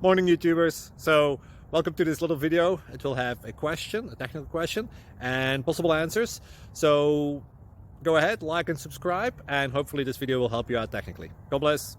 Morning YouTubers. So welcome to this little video. It will have a question, a technical question, and possible answers. So go ahead, like and subscribe, and hopefully this video will help you out technically. God bless.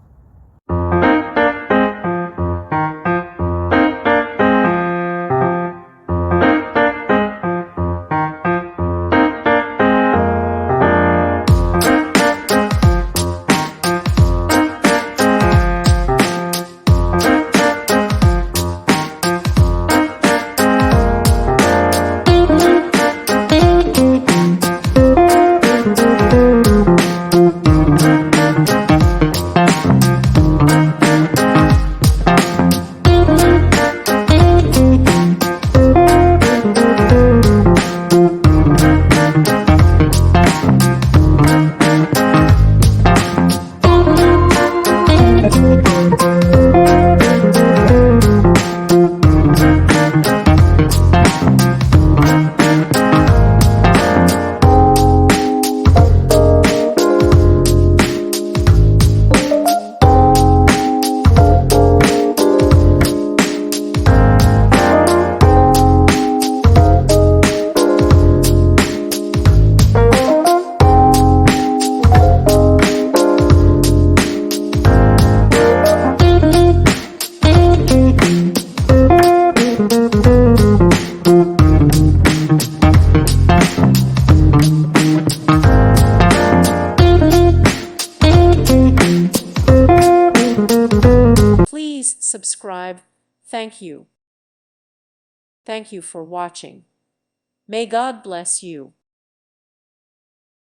Please subscribe. Thank you. Thank you for watching. May God bless you.